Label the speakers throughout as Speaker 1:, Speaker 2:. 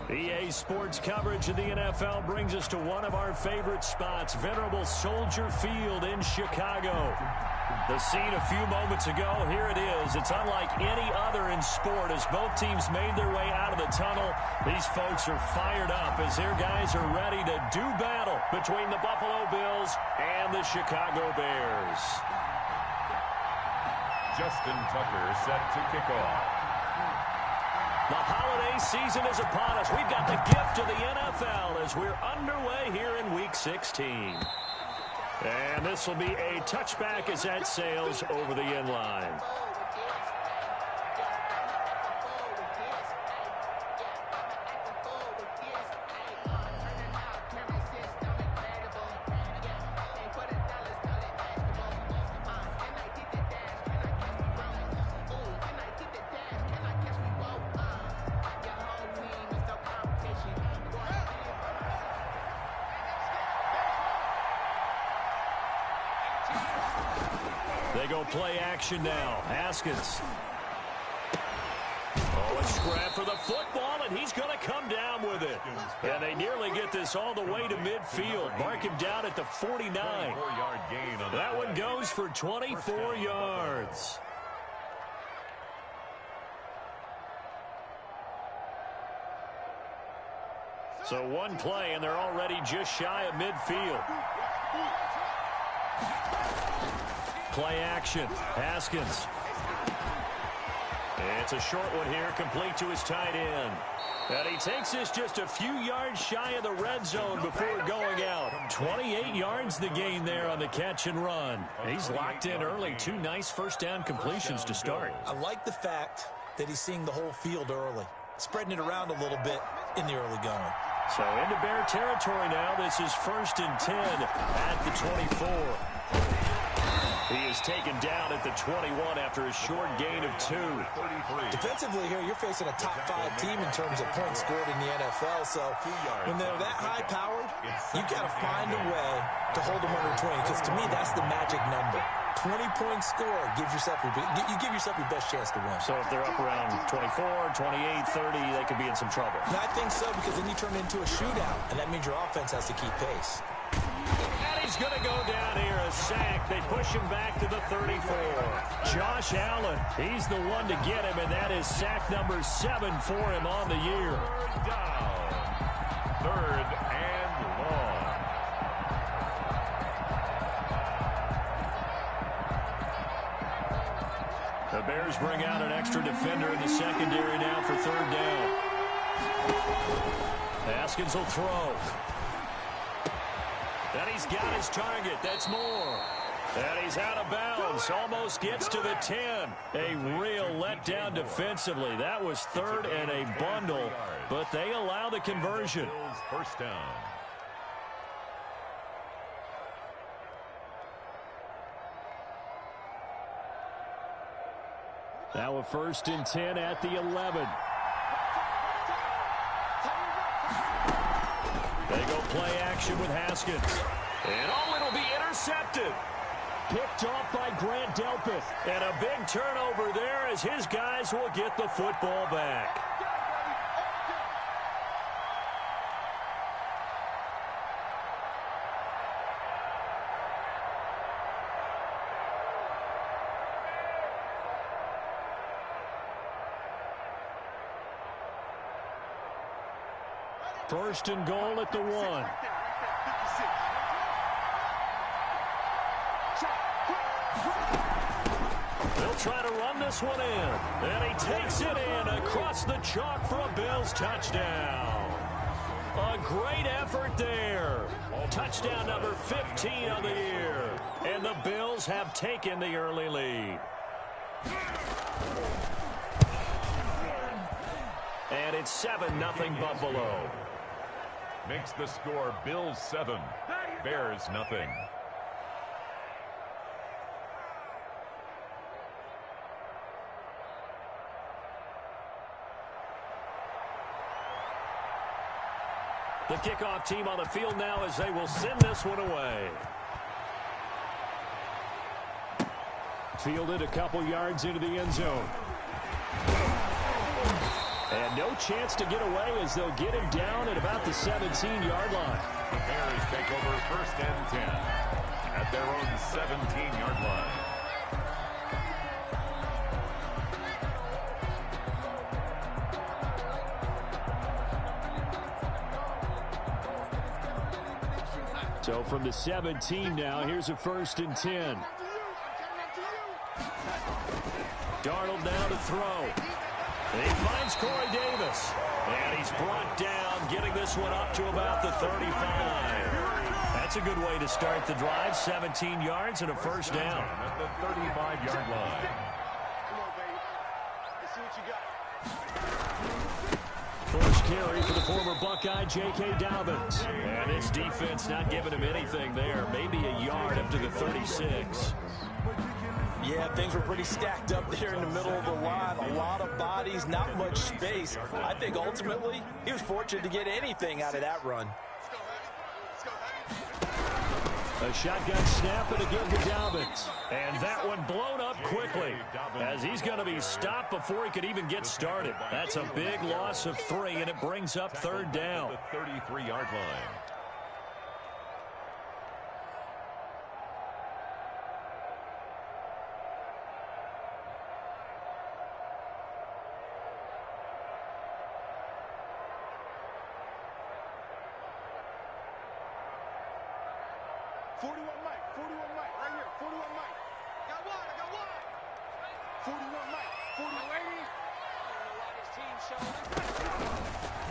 Speaker 1: EA Sports coverage of the NFL brings us to one of our favorite spots, venerable Soldier Field in Chicago. The scene a few moments ago, here it is. It's unlike any other in sport as both teams made their way out of the tunnel. These folks are fired up as their guys are ready to do battle between the Buffalo Bills and the Chicago Bears.
Speaker 2: Justin Tucker set to kick off.
Speaker 1: The holiday season is upon us. We've got the gift of the NFL as we're underway here in Week 16. And this will be a touchback as that sails over the end line. They go play action now. Haskins. Oh, a scrap for the football, and he's going to come down with it. And they nearly get this all the way to midfield. Mark him down at the 49. That one goes for 24 yards. So one play, and they're already just shy of midfield. Play action. Haskins. It's a short one here, complete to his tight end. And he takes this just a few yards shy of the red zone before going out. 28 yards the gain there on the catch and run. He's locked in early. Two nice first down completions to start.
Speaker 3: I like the fact that he's seeing the whole field early, spreading it around a little bit in the early going.
Speaker 1: So into Bear territory now. This is 1st and 10 at the 24. He is taken down at the 21 after a short gain of 2.
Speaker 3: Defensively here, you're facing a top 5 team in terms of points scored in the NFL. So when they're that high-powered, you've got to find a way to hold them under 20. Because to me, that's the magic number. 20-point score gives yourself you give yourself your best chance to win.
Speaker 1: So if they're up around 24, 28, 30, they could be in some trouble.
Speaker 3: And I think so, because then you turn it into a shootout, and that means your offense has to keep pace.
Speaker 1: And he's going to go down here, a sack. They push him back to the 34. Josh Allen, he's the one to get him, and that is sack number 7 for him on the year.
Speaker 2: Third down. 3rd and long.
Speaker 1: The Bears bring out an extra defender in the secondary now for 3rd down. Haskins will throw. And he's got his target. That's Moore. And he's out of bounds. Almost gets to the 10. A real letdown defensively. That was 3rd and a bundle, but they allow the conversion.
Speaker 2: First down.
Speaker 1: Now a 1st and 10 at the 11. They go play action with Haskins. And it'll be intercepted. Picked off by Grant Delpit. And a big turnover there as his guys will get the football back. First and goal at the 1. They'll try to run this one in. And he takes it in across the chalk for a Bills touchdown. A great effort there. Touchdown number 15 of the year. And the Bills have taken the early lead. And it's 7-0 Buffalo.
Speaker 2: Makes the score Bills 7, Bears nothing.
Speaker 1: The kickoff team on the field now as they will send this one away. Fielded a couple yards into the end zone. And no chance to get away as they'll get him down at about the 17-yard line.
Speaker 2: The Bears take over 1st and 10 at their own 17-yard line.
Speaker 1: So from the 17 now, here's a 1st and 10. Darnold now to throw. And he finds Corey Davis. And he's brought down, getting this one up to about the 35. That's a good way to start the drive. 17 yards and a 1st down.
Speaker 2: At the 35-yard line.
Speaker 4: Come on, baby. Let's see what you got.
Speaker 1: First carry for the former Buckeye, J.K. Dobbins. And his defense not giving him anything there. Maybe a yard up to the 36.
Speaker 3: Yeah, things were pretty stacked up there in the middle of the line. A lot of bodies, not much space. I think ultimately he was fortunate to get anything out of that run.
Speaker 1: A shotgun snap and a give to Dobbins. And that one blown up quickly as he's going to be stopped before he could even get started. That's a big loss of 3, and it brings up 3rd down.
Speaker 2: The 33-yard line.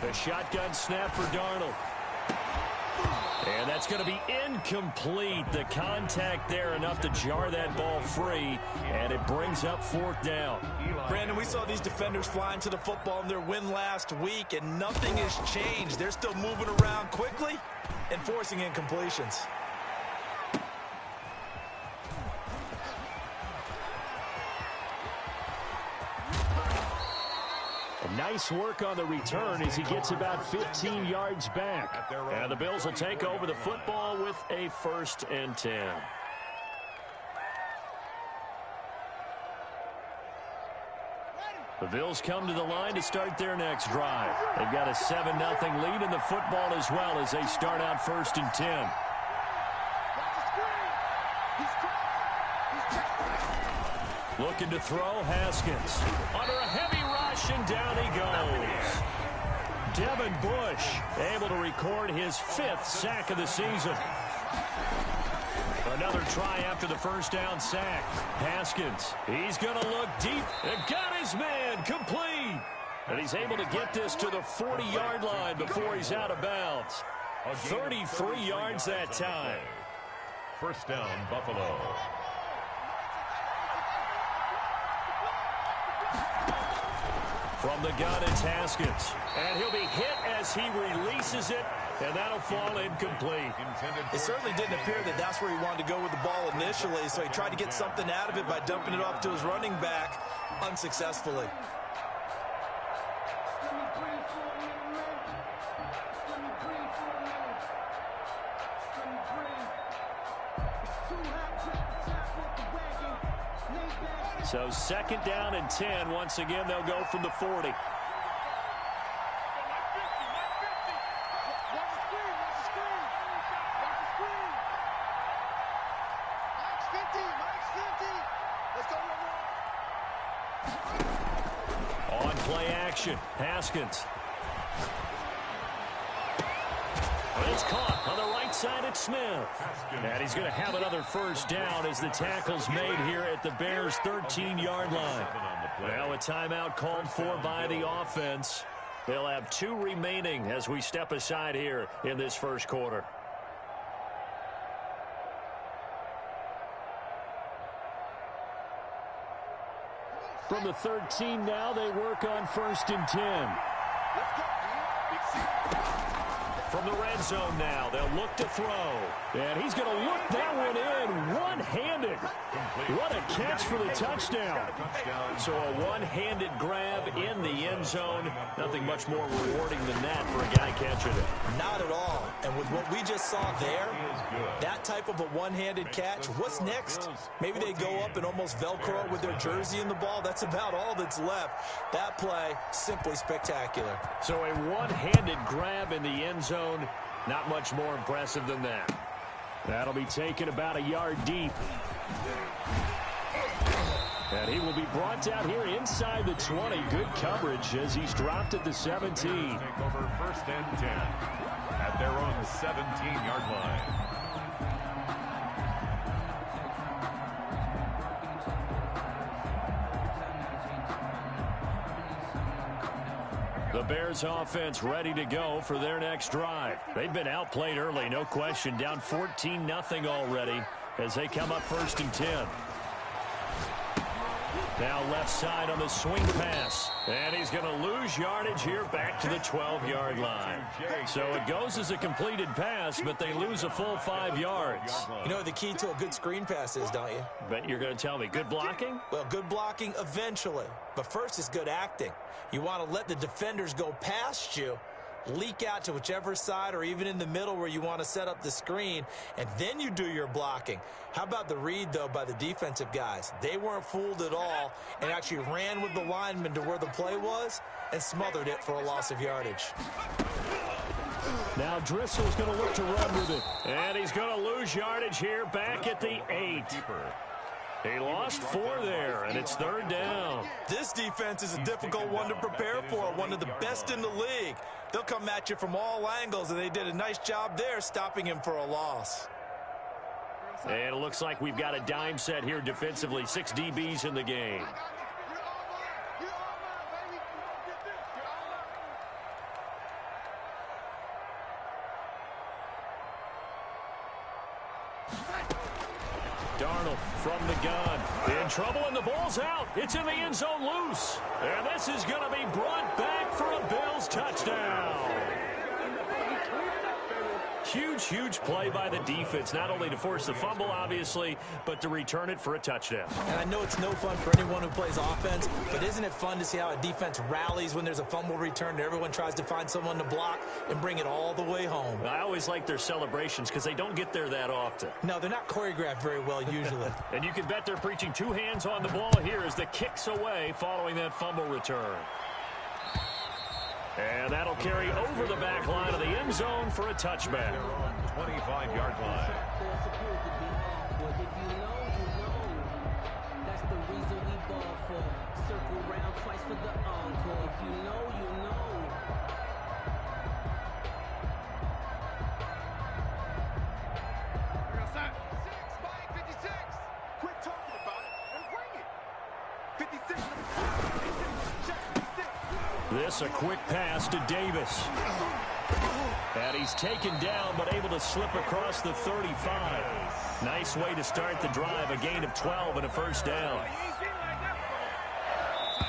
Speaker 1: The shotgun snap for Darnold. And that's going to be incomplete. The contact there enough to jar that ball free, and it brings up 4th down.
Speaker 3: Brandon, we saw these defenders flying to the football in their win last week, and nothing has changed. They're still moving around quickly and forcing incompletions.
Speaker 1: Nice work on the return as he gets about 15 yards back. And the Bills will take over the football with a 1st and 10. The Bills come to the line to start their next drive. They've got a 7-0 lead in the football as well as they start out 1st and 10. Looking to throw, Haskins. Under a heavy rush, and down he goes. Devin Bush able to record his 5th sack of the season. Another try after the 1st down sack. Haskins, he's going to look deep and got his man complete. And he's able to get this to the 40-yard line before he's out of bounds. 33 yards that time.
Speaker 2: 1st down, Buffalo.
Speaker 1: From the gun, it's Haskins. And he'll be hit as he releases it, and that'll fall incomplete.
Speaker 3: It certainly didn't appear that that's where he wanted to go with the ball initially, so he tried to get something out of it by dumping it off to his running back unsuccessfully.
Speaker 1: So 2nd down and 10. Once again, they'll go from the 40. On play action, Haskins. It's caught on the right side at Smith. And he's going to have another 1st down as the tackle's made here at the Bears' 13-yard line. Now a timeout called for by the offense. They'll have 2 remaining as we step aside here in this 1st quarter. From the 13 now, they work on 1st and 10. From the red zone now, they'll look to throw. And he's going to look that one in one-handed. What a catch for the touchdown. So a one-handed grab in the end zone. Nothing much more rewarding than that for a guy catching it.
Speaker 3: Not at all. And with what we just saw there, that type of a one-handed catch, what's next? Maybe they go up and almost Velcro with their jersey in the ball. That's about all that's left. That play, simply spectacular.
Speaker 1: So a one-handed grab in the end zone, not much more impressive than that. That'll be taken about a yard deep. And he will be brought down here inside the 20. Good coverage as he's dropped at the 17.
Speaker 2: Take over first and 10 at their own 17-yard line.
Speaker 1: The Bears offense ready to go for their next drive. They've been outplayed early, no question. Down 14-0 already as they come up first and 10. Now left side on the swing pass. And he's going to lose yardage here back to the 12-yard line. So it goes as a completed pass, but they lose a full 5 yards.
Speaker 3: You know what the key to a good screen pass is, don't you?
Speaker 1: Bet you're going to tell me. Good blocking?
Speaker 3: Well, good blocking eventually. But first is good acting. You want to let the defenders go past you, leak out to whichever side or even in the middle where you want to set up the screen, and then you do your blocking. How about the read, though, by the defensive guys? They weren't fooled at all and actually ran with the lineman to where the play was and smothered it for a loss of yardage.
Speaker 1: Now Drissel's going to look to run with it. And he's going to lose yardage here back at the 8. He lost 4 there, and it's third down.
Speaker 3: This defense is a difficult one to prepare for, one of the best in the league. They'll come at you from all angles, and they did a nice job there stopping him for a loss.
Speaker 1: And it looks like we've got a dime set here defensively. 6 DBs in the game. Darnold from the gun. In trouble, and the ball's out. It's in the end zone loose. And this is going to be brought back for a Bills touchdown. Huge, huge play by the defense, not only to force the fumble, obviously, but to return it for a touchdown.
Speaker 3: And I know it's no fun for anyone who plays offense, but isn't it fun to see how a defense rallies when there's a fumble return and everyone tries to find someone to block and bring it all the way home?
Speaker 1: I always like their celebrations because they don't get there that often.
Speaker 3: No, they're not choreographed very well usually.
Speaker 1: And you can bet they're preaching 2 hands on the ball here as the kick's away following that fumble return. And that'll carry over the back line of the end zone for a touchback.
Speaker 2: 25-yard line.
Speaker 5: That's the reason we ball for. Circle round twice for the encore. If you know, you know.
Speaker 4: We're outside. 56. Quit talking about it and bring it. 56. Check 56.
Speaker 1: This a quick pass to Davis. And he's taken down but able to slip across the 35. Nice way to start the drive. A gain of 12 and a first down.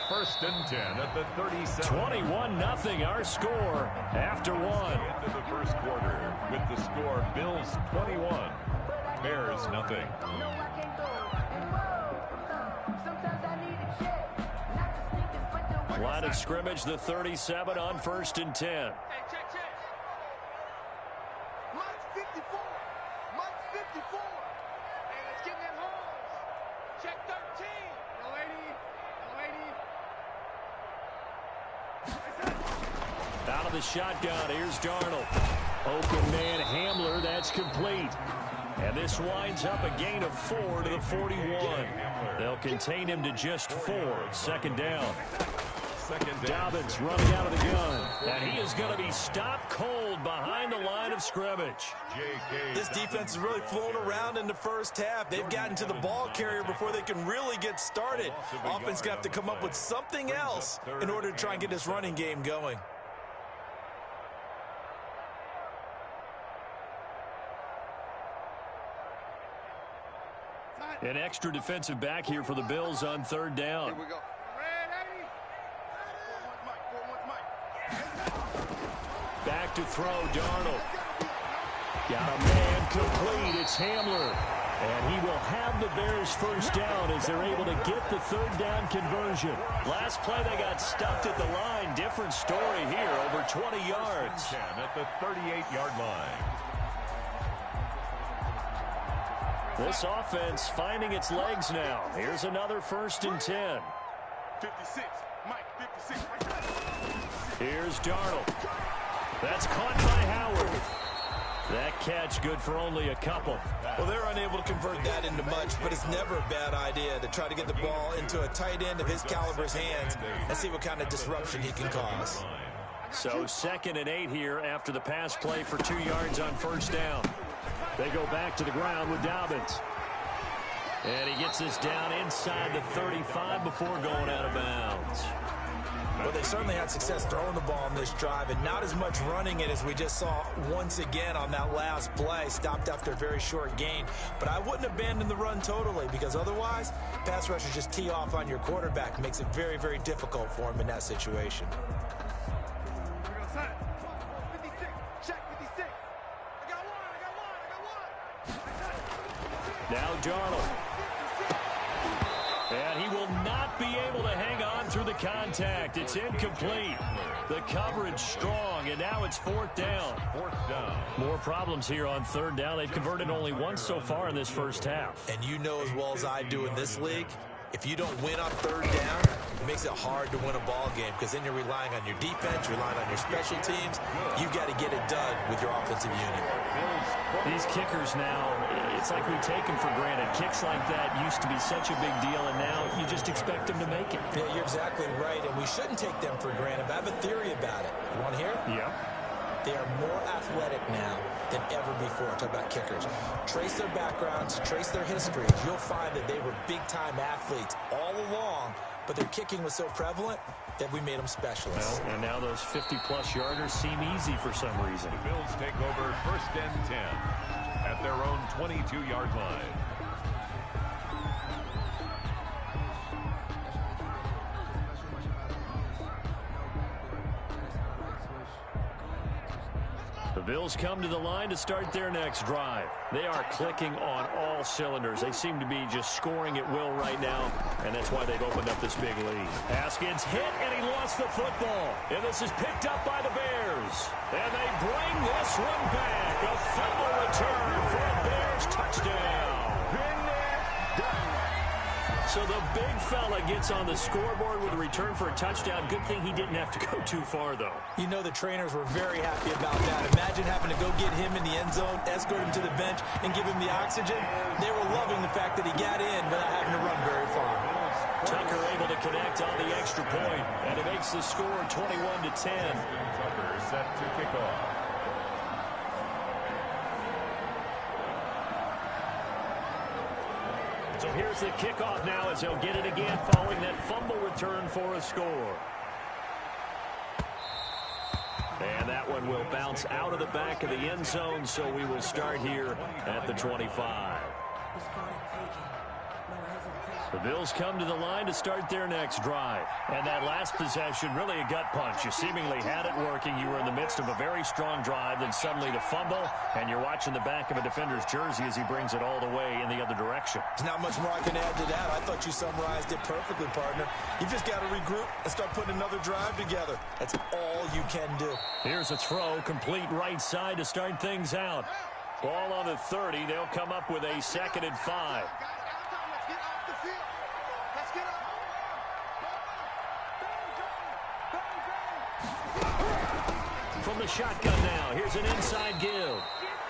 Speaker 2: First and 10 at the 37.
Speaker 1: 21-0 our score after 1.
Speaker 2: Into the first quarter with the score Bills 21, Bears nothing.
Speaker 1: Line of scrimmage, the 37 on first and 10.
Speaker 4: Hey, check. Mike's 54. Mike's 54. Hey, let's get in holes. Check 13. No lady.
Speaker 1: Out of the shotgun, here's Darnold. Open man Hamler, that's complete. And this winds up a gain of 4 to the 41. They'll contain him to just 4. Second down. Dobbins running out of the gun. And he is going to be stopped cold behind the line of scrimmage.
Speaker 3: This defense is really flown around in the first half. They've gotten to the ball carrier before they can really get started. Offense going to have to come up with something else in order to try and get this running game going.
Speaker 1: An extra defensive back here for the Bills on third down.
Speaker 4: Here we go.
Speaker 1: Back to throw, Darnold. Got a man complete. It's Hamler. And he will have the Bears first down as they're able to get the third down conversion. Last play, they got stuffed at the line. Different story here, over 20 yards.
Speaker 2: 10 at the 38-yard line.
Speaker 1: This offense finding its legs now. Here's another 1st and 10.
Speaker 4: 56, Mike, 56.
Speaker 1: Here's Darnold. That's caught by Howard. That catch good for only a couple.
Speaker 3: Well, they're unable to convert that into much, but it's never a bad idea to try to get the ball into a tight end of his caliber's hands and see what kind of disruption he can cause.
Speaker 1: So 2nd and 8 here after the pass play for 2 yards on 1st down. They go back to the ground with Dobbins. And he gets this down inside the 35 before going out of bounds.
Speaker 3: Well, they certainly had success throwing the ball on this drive, and not as much running it as we just saw once again on that last play. Stopped after a very short gain. But I wouldn't abandon the run totally, because otherwise, pass rushers just tee off on your quarterback. Makes it very, very difficult for him in that situation.
Speaker 4: 56, check 56. I got one.
Speaker 1: Now Darnold. And he will not be able to hang on through the contact. It's incomplete. The coverage strong, and now it's 4th down.
Speaker 2: 4th down.
Speaker 1: More problems here on 3rd down. They've converted only once so far in this first half.
Speaker 3: And you know as well as I do in this league, if you don't win on 3rd down, it makes it hard to win a ball game, because then you're relying on your defense, you're relying on your special teams. You got to get it done with your offensive unit.
Speaker 1: These kickers now, it's like we take them for granted. Kicks like that used to be such a big deal, and now you just expect them to make it.
Speaker 3: Yeah, you're exactly right, and we shouldn't take them for granted. But I have a theory about it. You want to hear it?
Speaker 1: Yeah.
Speaker 3: They are more athletic now than ever before. Talk about kickers. Trace their backgrounds, trace their histories. You'll find that they were big-time athletes all along, but their kicking was so prevalent that we made them specialists.
Speaker 1: Well, and now those 50-plus yarders seem easy for some reason.
Speaker 2: The Bills take over 1st and 10 at their own 22-yard line.
Speaker 1: The Bills come to the line to start their next drive. They are clicking on all cylinders. They seem to be just scoring at will right now, and that's why they've opened up this big lead. Haskins hit, and he lost the football. And this is picked up by the Bears. And they bring this one back. A fumble return for a Bears touchdown.
Speaker 4: Been there, done that.
Speaker 1: So the big fella gets on the scoreboard with a return for a touchdown. Good thing he didn't have to go too far, though.
Speaker 3: You know the trainers were very happy about that. Imagine having to go get him in the end zone, escort him to the bench, and give him the oxygen. They were loving the fact that he got in without having to run very far.
Speaker 1: Tucker able to connect on the extra point, and it makes the score 21-10.
Speaker 2: Tucker set to kick off.
Speaker 1: So here's the kickoff now as they'll get it again following that fumble return for a score. And that one will bounce out of the back of the end zone, so we will start here at the 25. The Bills come to the line to start their next drive. And that last possession, really a gut punch. You seemingly had it working. You were in the midst of a very strong drive, then suddenly the fumble, and you're watching the back of a defender's jersey as he brings it all the way in the other direction.
Speaker 3: There's not much more I can add to that. I thought you summarized it perfectly, partner. You just got to regroup and start putting another drive together. That's all you can do.
Speaker 1: Here's a throw, complete right side to start things out. Ball on the 30. They'll come up with a 2nd and 5. From the shotgun now, here's an inside give.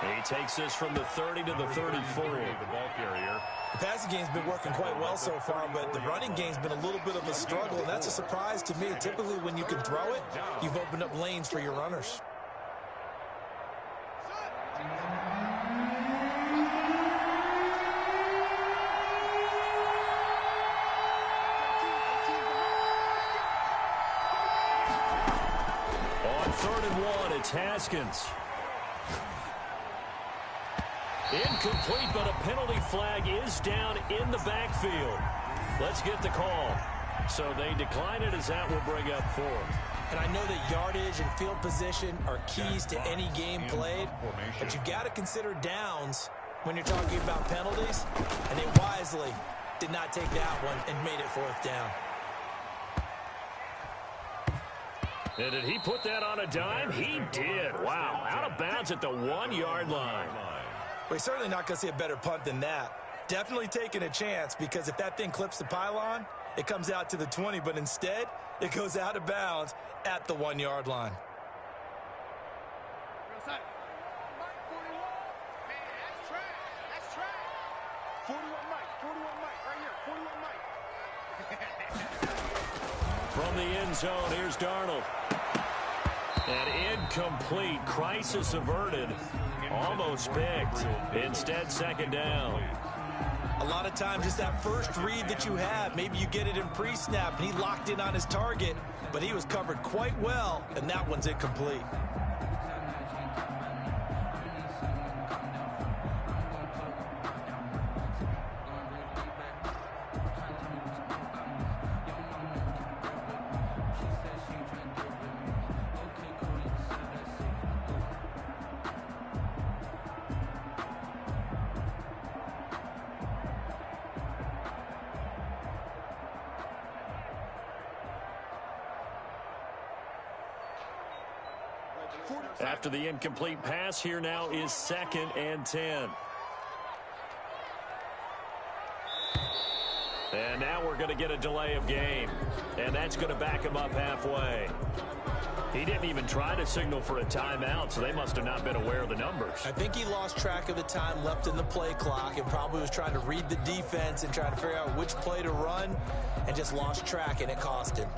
Speaker 1: He takes this from the 30 to the 34.
Speaker 2: The ball carrier.
Speaker 3: The passing game's been working quite well so far, but the running game's been a little bit of a struggle, and that's a surprise to me. Typically, when you can throw it, you've opened up lanes for your runners.
Speaker 1: On 3rd and 1, it's Haskins. Incomplete, but a penalty flag is down in the backfield. Let's get the call. So they decline it as that will bring up 4th.
Speaker 3: And I know that yardage and field position are keys to any game played, but you've got to consider downs when you're talking about penalties, and they wisely did not take that one and made it 4th down.
Speaker 1: And did he put that on a dime? He did. Wow. Out of bounds at the 1-yard line.
Speaker 3: We're certainly not going to see a better punt than that. Definitely taking a chance, because if that thing clips the pylon, it comes out to the 20, but instead, it goes out of bounds at the 1-yard line.
Speaker 4: That's trash. 41 Mike, right here, 41 Mike.
Speaker 1: From the end zone, here's Darnold. And incomplete. Crisis averted. Almost picked. Instead, 2nd down.
Speaker 3: A lot of times, just that first read that you have, maybe you get it in pre-snap, and he locked in on his target, but he was covered quite well, and that one's incomplete.
Speaker 1: After the incomplete pass, here now is 2nd and 10. And now we're going to get a delay of game. And that's going to back him up halfway. He didn't even try to signal for a timeout, so they must have not been aware of the numbers.
Speaker 3: I think he lost track of the time left in the play clock and probably was trying to read the defense and trying to figure out which play to run, and just lost track, and it cost him.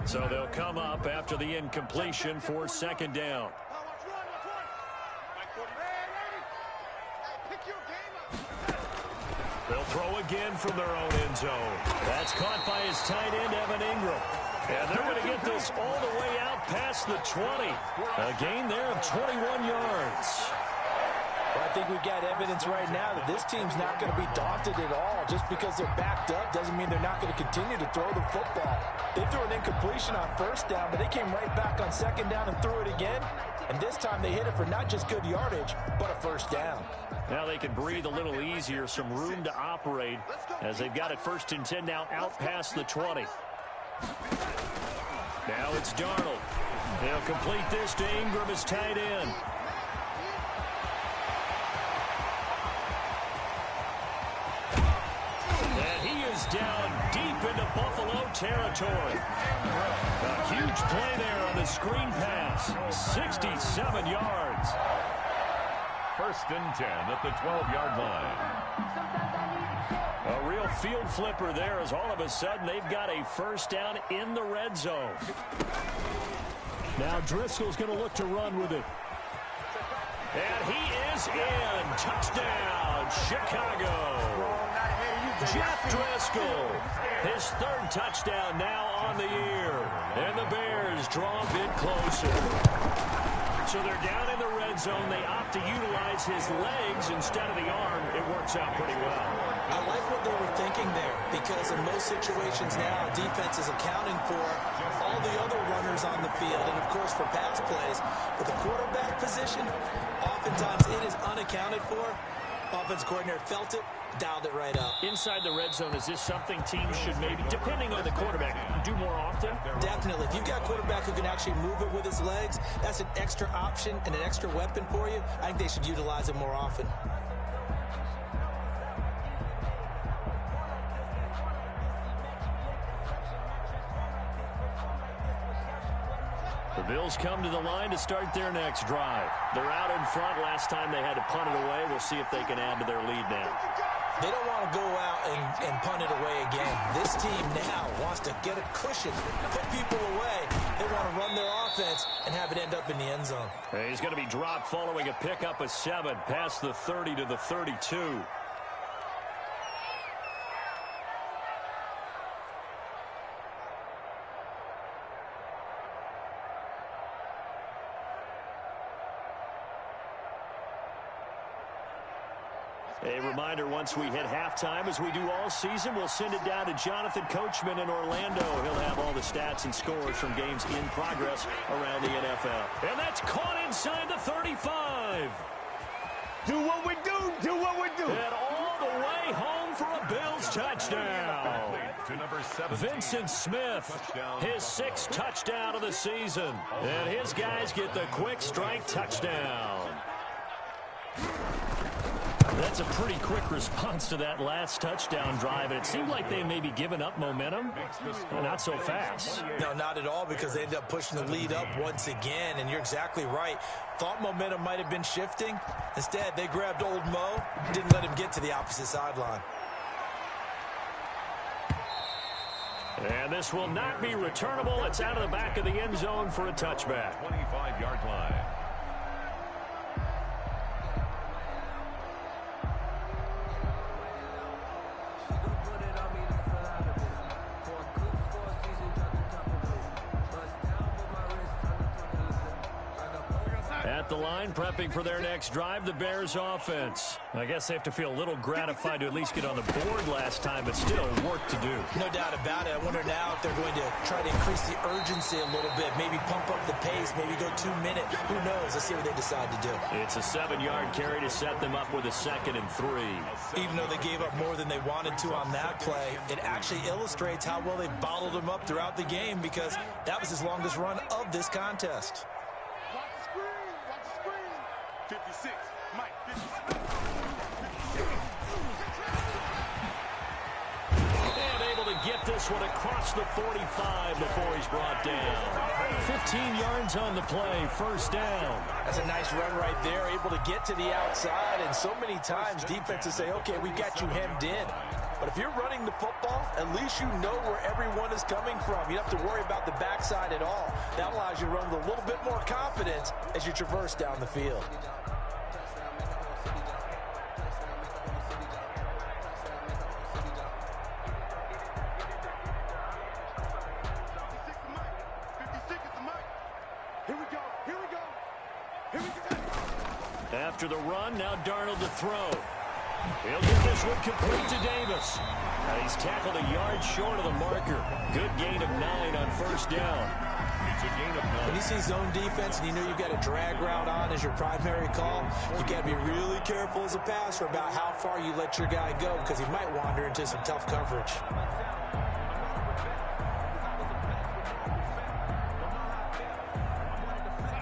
Speaker 1: So they'll come up after the incompletion for 2nd down. They'll throw again from their own end zone. That's caught by his tight end, Evan Ingram. And they're going to get this all the way out past the 20. A gain there of 21 yards.
Speaker 3: Well, I think we've got evidence right now that this team's not going to be daunted at all. Just because they're backed up doesn't mean they're not going to continue to throw the football. They threw an incompletion on 1st down, but they came right back on 2nd down and threw it again. And this time they hit it for not just good yardage, but a 1st down.
Speaker 1: Now they can breathe a little easier, some room to operate as they've got it 1st and 10 now out past the 20. Now it's Darnold. They'll complete this to Ingram as tight end. And he is down deep into Buffalo territory. A huge play there on the screen pass. 67 yards.
Speaker 2: 1st and 10 at the 12-yard line.
Speaker 1: A real field flipper there, as all of a sudden they've got a 1st down in the red zone. Now Driscoll's going to look to run with it. And he is in. Touchdown, Chicago. Jeff Driscoll, his 3rd touchdown now on the year. And the Bears draw a bit closer. So they're down in the red zone. They opt to utilize his legs instead of the arm. It works out pretty well.
Speaker 3: I like what they were thinking there, because in most situations now, defense is accounting for all the other runners on the field, and of course for pass plays. But the quarterback position, oftentimes it is unaccounted for. Offense coordinator felt it, dialed it right up.
Speaker 1: Inside the red zone, is this something teams should maybe, depending on the quarterback, do more often?
Speaker 3: Definitely. If you've got a quarterback who can actually move it with his legs, that's an extra option and an extra weapon for you. I think they should utilize it more often.
Speaker 1: The Bills come to the line to start their next drive. They're out in front. Last time they had to punt it away. We'll see if they can add to their lead now.
Speaker 3: They don't want to go out and punt it away again. This team now wants to get a cushion, put people away. They want to run their offense and have it end up in the end zone.
Speaker 1: He's going to be dropped following a pickup of 7 past the 30 to the 32. A reminder, once we hit halftime, as we do all season, we'll send it down to Jonathan Coachman in Orlando. He'll have all the stats and scores from games in progress around the NFL. And that's caught inside the 35.
Speaker 6: Do what we do. Do what we do.
Speaker 1: And all the way home for a Bills touchdown.
Speaker 2: To number 17.
Speaker 1: Vincent Smith, his 6th touchdown of the season. And his guys get the quick strike touchdown. That's a pretty quick response to that last touchdown drive. And it seemed like they may be giving up momentum. Not so fast.
Speaker 3: No, not at all, because they ended up pushing the lead up once again. And you're exactly right. Thought momentum might have been shifting. Instead, they grabbed old Mo, didn't let him get to the opposite sideline.
Speaker 1: And this will not be returnable. It's out of the back of the end zone for a touchback.
Speaker 2: 25-yard line.
Speaker 1: At the line, prepping for their next drive, the Bears offense. I guess they have to feel a little gratified to at least get on the board last time, but still work to do.
Speaker 3: No doubt about it. I wonder now if they're going to try to increase the urgency a little bit, maybe pump up the pace, maybe go 2 minutes. Who knows? Let's see what they decide to do.
Speaker 1: It's a 7-yard carry to set them up with a 2nd and 3.
Speaker 3: Even though they gave up more than they wanted to on that play, it actually illustrates how well they bottled them up throughout the game, because that was his longest run of this contest.
Speaker 4: 56, Mike, 56.
Speaker 1: And able to get this one across the 45 before he's brought down. 15 yards on the play, 1st down.
Speaker 3: That's a nice run right there, able to get to the outside, and so many times defenses say, okay, we got you hemmed in. But if you're running the football, at least you know where everyone is coming from. You don't have to worry about the backside at all. That allows you to run with a little bit more confidence as you traverse down the field.
Speaker 1: After the run, now Darnold to throw. He'll get this one complete to Davis. He's tackled a yard short of the marker. Good gain of 9 on 1st down.
Speaker 2: It's a gain of 9.
Speaker 3: When you see zone defense and you know you've got a drag route on as your primary call, you got to be really careful as a passer about how far you let your guy go, because he might wander into some tough coverage.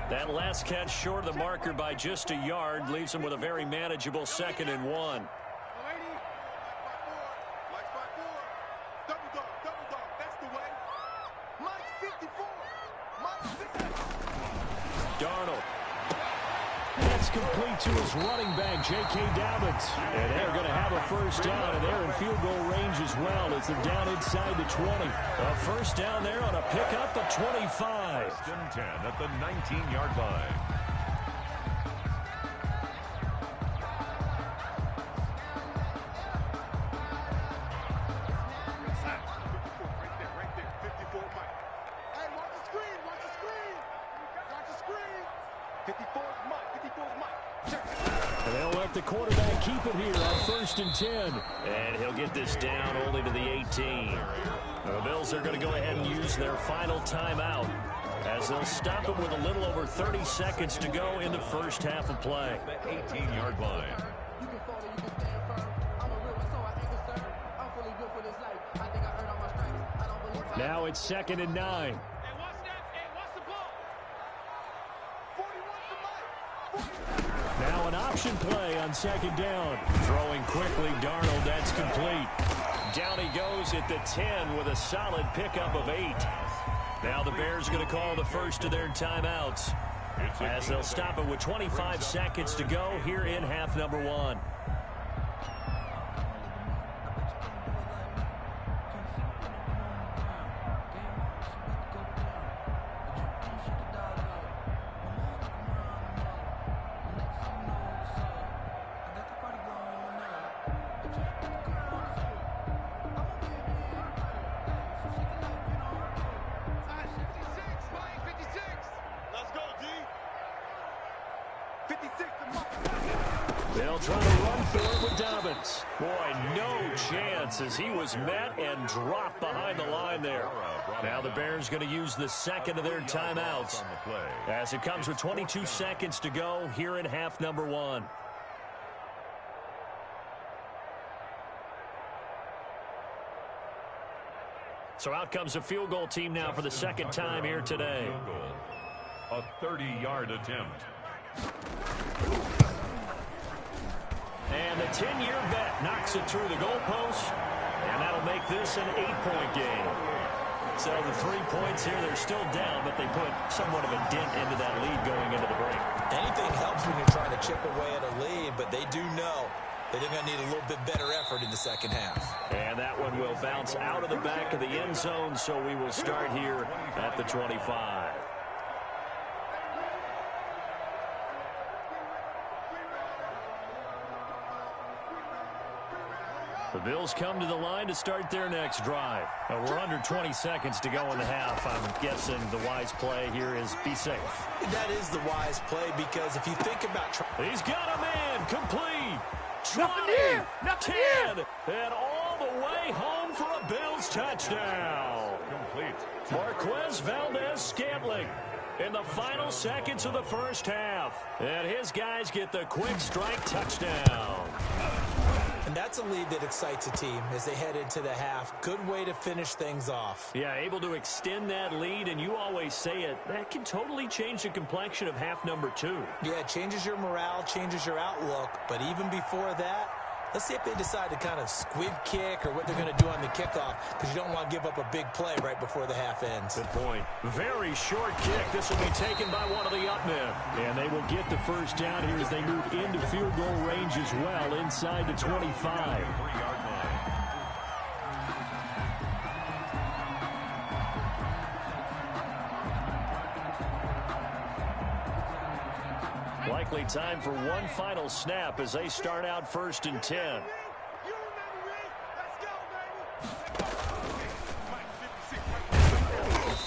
Speaker 1: That last catch short of the marker by just a yard leaves him with a very manageable 2nd and 1. Darnold. That's complete to his running back, J.K. Dobbins. And they're going to have a 1st down, and they're in field goal range as well as they're down inside the 20. A 1st down there on a pickup of 25.
Speaker 2: 1st and 10 at the 19-yard line.
Speaker 1: And they'll let the quarterback keep it here on 1st and 10. And he'll get this down only to the 18. The Bills are going to go ahead and use their final timeout as they'll stop him with a little over 30 seconds to go in the 1st half of play.
Speaker 2: 18-yard line.
Speaker 1: Now it's 2nd and 9. Now an option play on 2nd down. Throwing quickly, Darnold, that's complete. Down he goes at the 10 with a solid pickup of 8. Now the Bears going to call the first of their timeouts as they'll stop it with 25 seconds to go here in half number 1.
Speaker 4: 56 to Mark.
Speaker 1: They'll try to run for it with Dobbins. Boy, no chance as he was met and dropped behind the line there. Now the Bears going to use the second of their timeouts as it comes with 22 seconds to go here in half number 1. So out comes a field goal team now for the second time here today.
Speaker 2: A 30-yard attempt.
Speaker 1: And the 10-year vet knocks it through the goalpost, and that'll make this an 8-point game. So the 3 points here, they're still down, but they put somewhat of a dent into that lead going into the break.
Speaker 3: Anything helps when you're trying to chip away at a lead, but they do know that they're going to need a little bit better effort in the second half.
Speaker 1: And that one will bounce out of the back of the end zone, so we will start here at the 25. The Bills come to the line to start their next drive. We're under 20 seconds to go in the half. I'm guessing the wise play here is be safe.
Speaker 3: That is the wise play because if you think about...
Speaker 1: He's got a man complete. 20, 10, and all the way home for a Bills touchdown.
Speaker 2: Complete.
Speaker 1: Marquez Valdez-Scantling in the final seconds of the first half. And his guys get the quick strike touchdown.
Speaker 3: And that's a lead that excites a team as they head into the half. Good way to finish things off.
Speaker 1: Yeah, able to extend that lead, and you always say it, that can totally change the complexion of half number 2.
Speaker 3: Yeah, it changes your morale, changes your outlook. But even before that, let's see if they decide to kind of squib kick or what they're going to do on the kickoff, because you don't want to give up a big play right before the half ends.
Speaker 1: Good point. Very short kick. This will be taken by one of the up men. And they will get the first down here as they move into field goal range as well inside the 25.
Speaker 2: 3-yard line.
Speaker 1: Likely time for one final snap as they start out 1st and 10.
Speaker 4: You remember me? Let's go,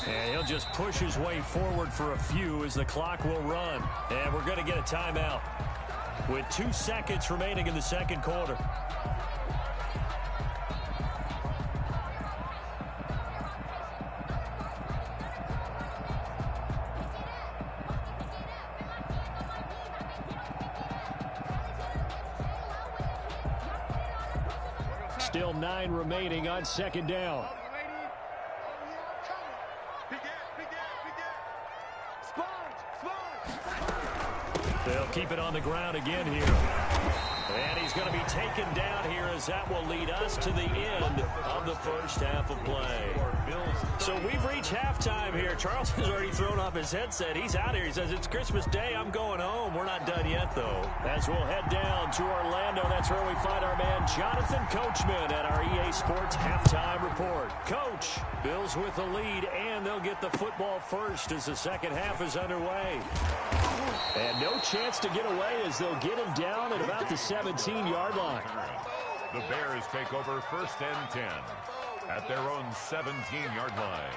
Speaker 4: baby.
Speaker 1: And he'll just push his way forward for a few as the clock will run. And we're going to get a timeout with 2 seconds remaining in the second quarter. Still 9 remaining on second down. They'll keep it on the ground again here. And he's going to be taken down here as that will lead us to the end of the first half of play. So we've reached halftime here. Charles has already thrown off his headset. He's out here. He says, it's Christmas Day. I'm going home. We're not done yet, though. As we'll head down to Orlando, that's where we find our man Jonathan Coachman at our EA Sports Halftime Report. Coach, Bills with the lead, and they'll get the football first as the second half is underway. And no chance to get away as they'll get him down at about the 17-yard line.
Speaker 2: The Bears take over 1st and 10 at their own 17-yard line.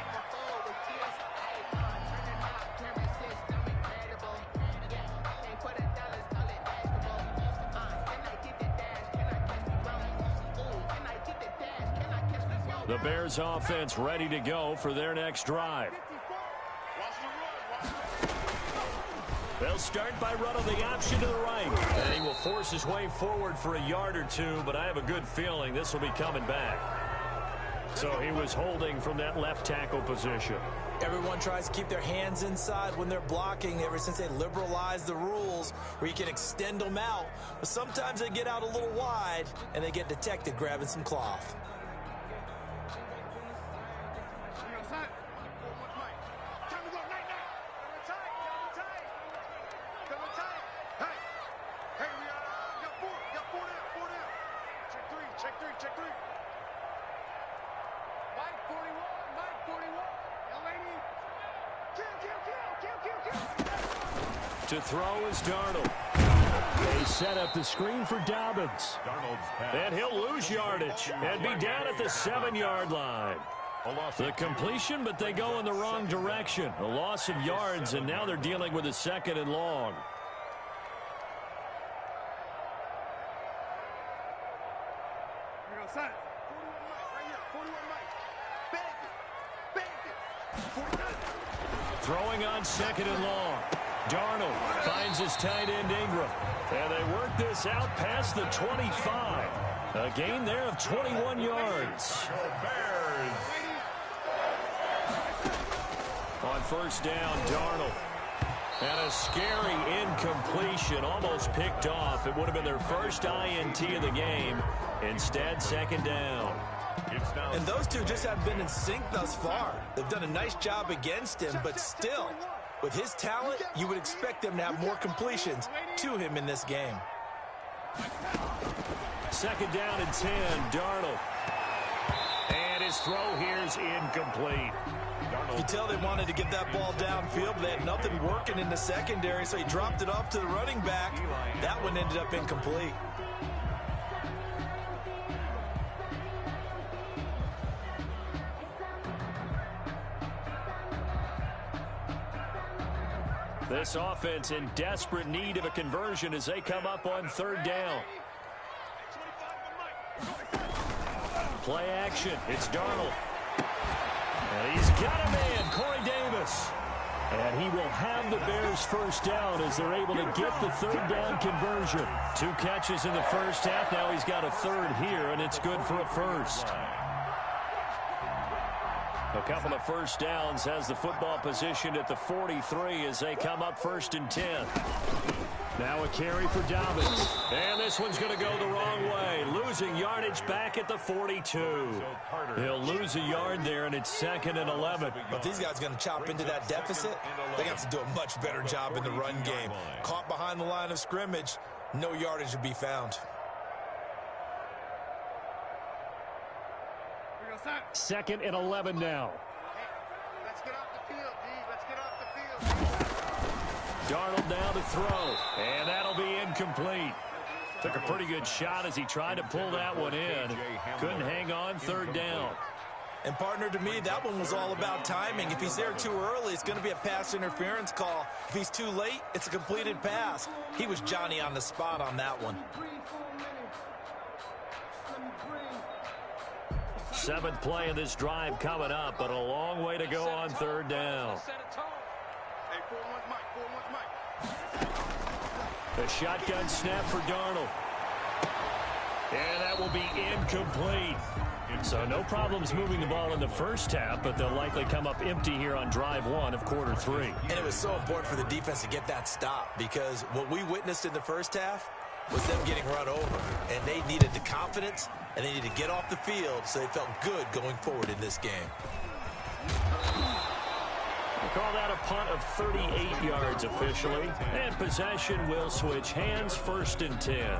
Speaker 1: The Bears offense ready to go for their next drive. They'll start by running the option to the right. And he will force his way forward for a yard or two, but I have a good feeling this will be coming back. So he was holding from that left tackle position.
Speaker 3: Everyone tries to keep their hands inside when they're blocking ever since they liberalized the rules where you can extend them out. But sometimes they get out a little wide and they get detected grabbing some cloth.
Speaker 1: To throw is Darnold. They set up the screen for Dobbins. And he'll lose yardage and be down at the 7-yard line. The completion, but they go in the wrong direction. A loss of yards, and now they're dealing with a 2nd and long.
Speaker 4: outside. 41 Mike, right here. 41 Mike. Bandit. 49.
Speaker 1: Throwing on second and long. Darnold finds his tight end Ingram. And they work this out past the 25. A gain there of 21 yards.
Speaker 2: Bears.
Speaker 1: On first down, Darnold. And a scary incompletion, almost picked off. It would have been their first INT of the game. Instead, second down.
Speaker 3: And those two just haven't been in sync thus far. They've done a nice job against him, but still, with his talent, you would expect them to have more completions to him in this game.
Speaker 1: Second down and 10, Darnold. And his throw here's incomplete.
Speaker 3: You could tell they wanted to get that ball downfield, but they had nothing working in the secondary, so he dropped it off to the running back. That one ended up incomplete.
Speaker 1: This offense in desperate need of a conversion as they come up on third down. Play action. It's Darnold. And he's got a man, Corey Davis. And he will have the Bears first down as they're able to get the third down conversion. 2 catches in the first half. Now he's got a third here, and it's good for a first. A couple of first downs has the football positioned at the 43 as they come up first and 10. Now a carry for Dobbins. And this one's going to go the wrong way. Losing yardage back at the 42. He'll lose a yard there, and it's second and 11.
Speaker 3: But these guys are going to chop into that deficit. They got to do a much better job in the run game. Caught behind the line of scrimmage, no yardage would be found.
Speaker 1: Second and 11 now.
Speaker 4: Let's get off the field, D. Let's get off the field.
Speaker 1: Darnold now to throw, and that'll be incomplete. Took a pretty good shot as he tried to pull that one in. Couldn't hang on third down.
Speaker 3: And partner, to me, that one was all about timing. If he's there too early, it's going to be a pass interference call. If he's too late, it's a completed pass. He was Johnny on the spot on that one.
Speaker 1: 7th play of this drive coming up, but a long way to go on third down.
Speaker 4: Hey, 4-1 Mike. 4-1 Mike.
Speaker 1: The shotgun snap for Darnold. And that will be incomplete. So no problems moving the ball in the first half, but they'll likely come up empty here on drive 1 of quarter 3.
Speaker 3: And it was so important for the defense to get that stop, because what we witnessed in the first half was them getting run over. And they needed the confidence, and they needed to get off the field so they felt good going forward in this game.
Speaker 1: We'll call that a punt of 38 yards officially. And possession will switch hands, first and 10.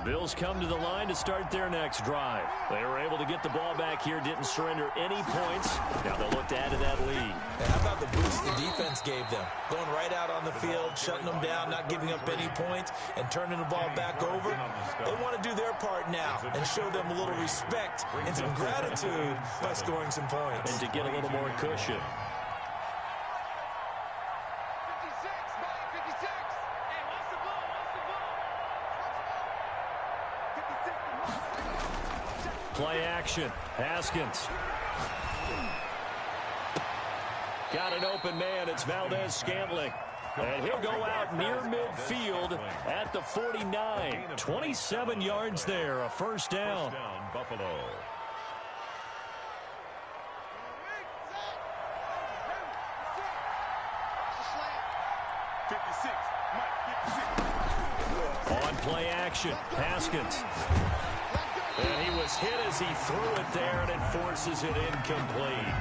Speaker 1: Bills come to the line to start their next drive. They were able to get the ball back here, didn't surrender any points. Now they'll look to add to that lead.
Speaker 3: And how about the boost the defense gave them? Going right out on the field, shutting them down, not giving up any points, and turning the ball back over. They want to do their part now and show them a little respect and some gratitude by scoring some points.
Speaker 1: And to get a little more cushion.
Speaker 4: 56, Mike, 56. Hey, what's the ball? 56.
Speaker 1: Play action. Haskins. Got an open man. It's Valdez-Scantling. And he'll go out near midfield at the 49. 27 yards there. A first down.
Speaker 2: Buffalo.
Speaker 1: On play action. Haskins. And he was hit as he threw it there, and it forces it incomplete.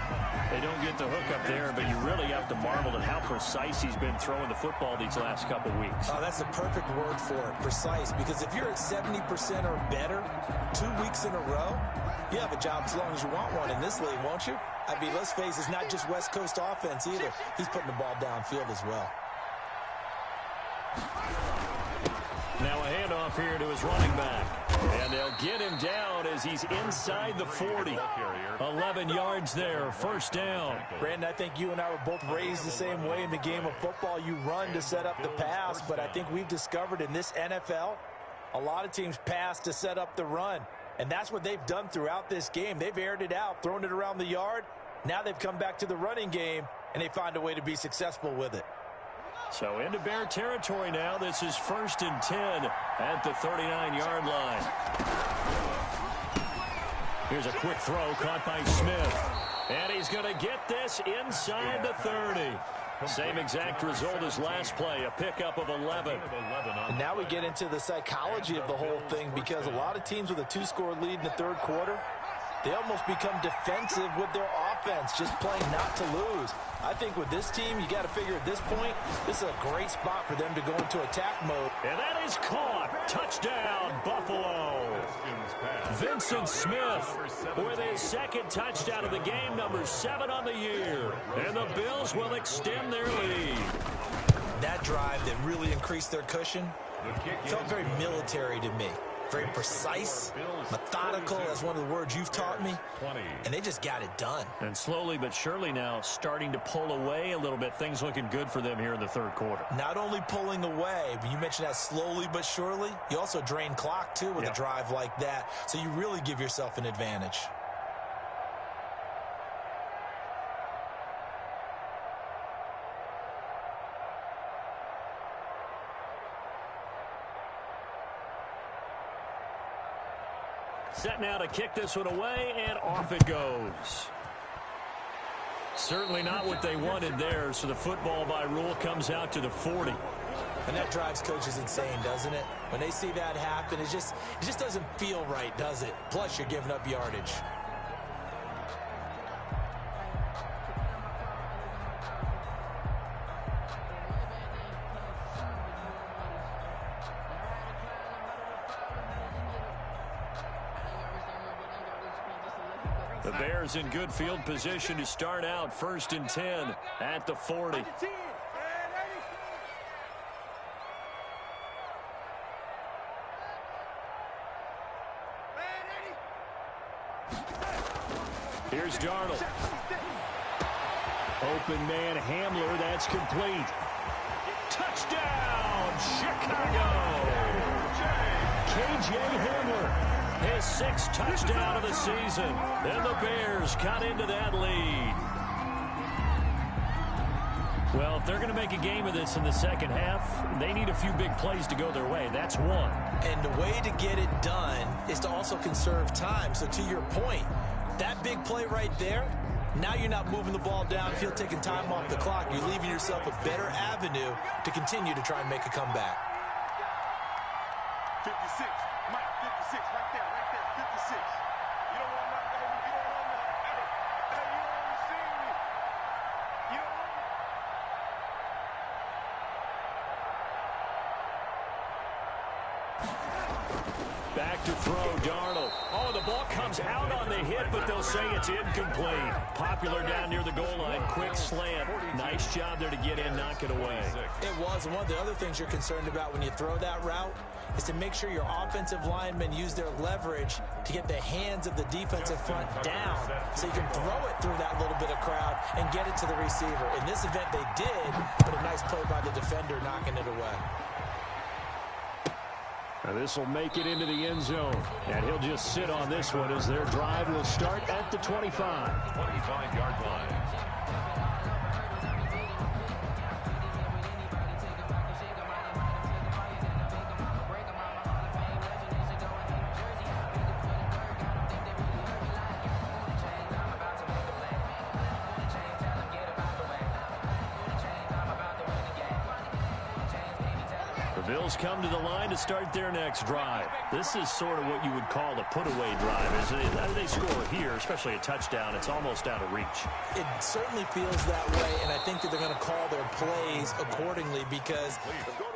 Speaker 1: They don't get the hook up there, but you really have to marvel at how precise he's been throwing the football these last couple weeks.
Speaker 3: Oh, that's the perfect word for it, precise, because if you're at 70% or better 2 weeks in a row, you have a job as long as you want one in this league, won't you? I mean, let's face it, it's not just West Coast offense either. He's putting the ball downfield as well.
Speaker 1: Now a handoff here to his running back. And they'll get him down as he's inside the 40. 11 yards there, first down.
Speaker 3: Brandon, I think you and I were both raised the same way in the game of football. You run to set up the pass, but I think we've discovered in this NFL, a lot of teams pass to set up the run. And that's what they've done throughout this game. They've aired it out, thrown it around the yard. Now they've come back to the running game, and they find a way to be successful with it.
Speaker 1: So into Bear territory now. This is 1st and 10 at the 39-yard line. Here's a quick throw caught by Smith. And he's going to get this inside the 30. Same exact result as last play, a pickup of 11.
Speaker 3: And now we get into the psychology of the whole thing, because a lot of teams with a 2-score lead in the third quarter, they almost become defensive with their offense, just playing not to lose. I think with this team, you got to figure at this point, this is a great spot for them to go into attack mode.
Speaker 1: And that is caught. Touchdown, Buffalo. Vincent Smith with his second touchdown of the game, number 7 on the year. And the Bills will extend their lead.
Speaker 3: That drive that really increased their cushion felt very military to me. Very precise, methodical, that's one of the words you've taught me, and they just got it done.
Speaker 1: And slowly but surely now starting to pull away a little bit. Things looking good for them here in the third quarter.
Speaker 3: Not only pulling away, but you mentioned that slowly but surely, you also drain clock too with a drive like that, so you really give yourself an advantage.
Speaker 1: Set now to kick this one away, and off it goes. Certainly not what they wanted there, so the football by rule comes out to the 40.
Speaker 3: And that drives coaches insane, doesn't it? When they see that happen, it just doesn't feel right, does it? Plus, you're giving up yardage.
Speaker 1: The Bears in good field position to start out 1st and 10 at the 40. Here's Darnold. Open man Hamler, that's complete. Touchdown, Chicago! KJ Hamler. His 6th touchdown of the season. And the Bears cut into that lead. Well, if they're going to make a game of this in the second half, they need a few big plays to go their way. That's one.
Speaker 3: And the way to get it done is to also conserve time. So to your point, that big play right there, now you're not moving the ball downfield, taking time off the clock. You're leaving yourself a better avenue to continue to try and make a comeback.
Speaker 4: 56. Mike, 56. Right there. 56. You don't want that, baby. You don't want that. Hey, you don't understand me. You don't want
Speaker 1: it. Back to throw, Darnold. Oh, the ball comes out on the hit, but they'll say it's incomplete. Popular down near the goal line. Quick slant. Nice job there to get in, knock it away.
Speaker 3: It was. And one of the other things you're concerned about when you throw that route is to make sure your offensive linemen use their leverage to get the hands of the defensive front down so you can throw it through that little bit of crowd and get it to the receiver. In this event, they did, but a nice play by the defender knocking it away.
Speaker 1: Now this will make it into the end zone, and he'll just sit on this one as their drive will start at the 25.
Speaker 2: 25-yard line.
Speaker 1: Bills come to the line to start their next drive. This is sort of what you would call a put-away drive, isn't it? How do they score here, especially a touchdown? It's almost out of reach.
Speaker 3: It certainly feels that way, and I think that they're going to call their plays accordingly, because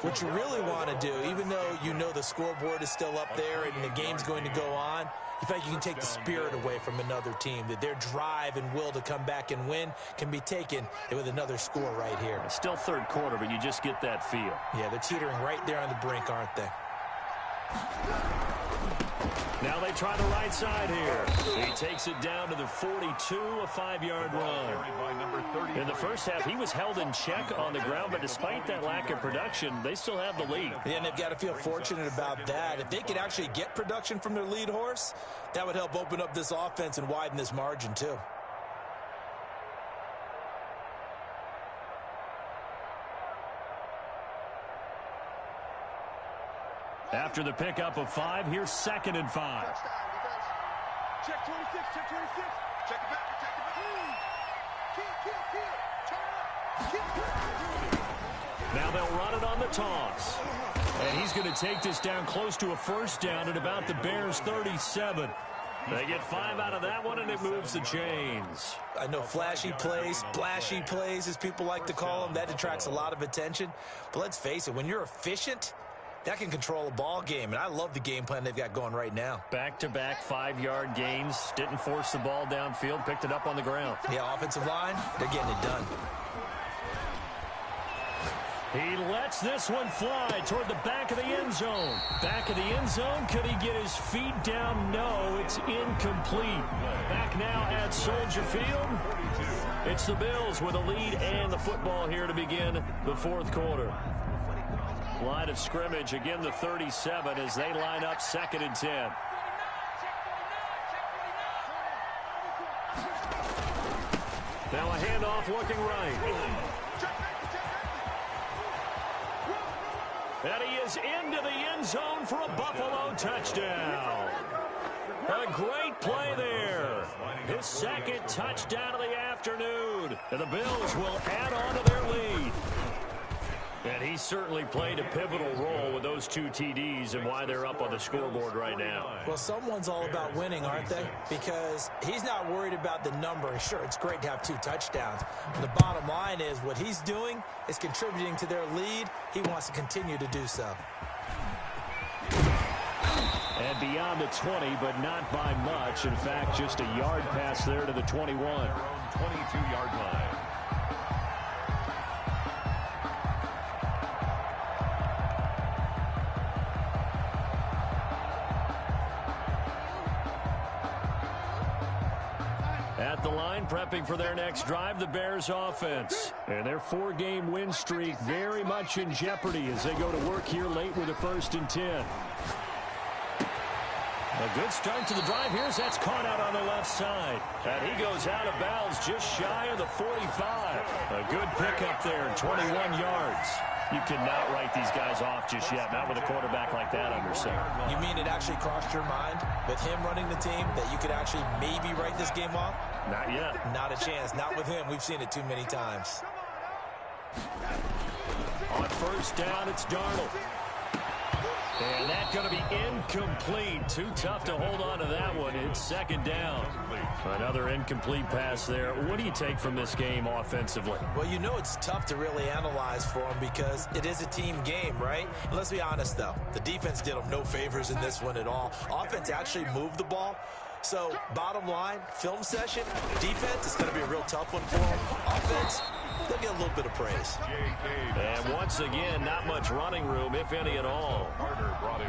Speaker 3: what you really want to do, even though you know the scoreboard is still up there and the game's going to go on, in fact, you can take the spirit away from another team, that their drive and will to come back and win can be taken with another score right here.
Speaker 1: It's still third quarter, but you just get that feel.
Speaker 3: Yeah, they're teetering right there on the brink, aren't they?
Speaker 1: Now they try the right side here. He takes it down to the 42, a 5-yard run. In the first half, he was held in check on the ground, but despite that lack of production, they still have the lead.
Speaker 3: Yeah, and they've got to feel fortunate about that. If they could actually get production from their lead horse, that would help open up this offense and widen this margin too.
Speaker 1: After the pickup of 5, here's 2nd and 5.
Speaker 4: Check 26, check 26. Check it back, check it back. Kill.
Speaker 1: Now they'll run it on the toss. And he's going to take this down close to a first down at about the Bears' 37. They get 5 out of that one, and it moves the chains.
Speaker 3: I know flashy plays, splashy plays, as people like to call them, that attracts a lot of attention. But let's face it, when you're efficient, that can control a ball game, and I love the game plan they've got going right now.
Speaker 1: Back-to-back 5-yard gains. Didn't force the ball downfield. Picked it up on the ground.
Speaker 3: Yeah, offensive line, they're getting it done.
Speaker 1: He lets this one fly toward the back of the end zone. Back of the end zone. Could he get his feet down? No, it's incomplete. Back now at Soldier Field. It's the Bills with a lead and the football here to begin the fourth quarter. Line of scrimmage, again the 37 as they line up 2nd and 10. Now a handoff looking right. And he is into the end zone for a Buffalo touchdown. A great play there. His 2nd touchdown of the afternoon. And the Bills will add on to their lead. And he certainly played a pivotal role with those 2 TDs and why they're up on the scoreboard right now.
Speaker 3: Well, someone's all about winning, aren't they? Because he's not worried about the number. Sure, it's great to have 2 touchdowns. But the bottom line is what he's doing is contributing to their lead. He wants to continue to do so.
Speaker 1: And beyond the 20, but not by much. In fact, just a yard pass there to the 21.
Speaker 2: 22-yard line.
Speaker 1: At the line, prepping for their next drive, the Bears offense. And their 4-game win streak very much in jeopardy as they go to work here late with a 1st and 10. A good start to the drive here as that's caught out on the left side. And he goes out of bounds just shy of the 45. A good pickup there, 21 yards. You cannot write these guys off just yet, not with a quarterback like that under center.
Speaker 3: You mean it actually crossed your mind with him running the team that you could actually maybe write this game off?
Speaker 1: Not yet.
Speaker 3: Not a chance. Not with him. We've seen it too many times.
Speaker 1: On 1st down, it's Darnold. And that's going to be incomplete. Too tough to hold on to that one. It's 2nd down. Another incomplete pass there. What do you take from this game offensively?
Speaker 3: Well, you know it's tough to really analyze for them because it is a team game, right? And let's be honest, though. The defense did them no favors in this one at all. Offense actually moved the ball. So, bottom line, film session, defense is going to be a real tough one for them. Offense, they'll get a little bit of praise.
Speaker 1: And once again, not much running room, if any at all.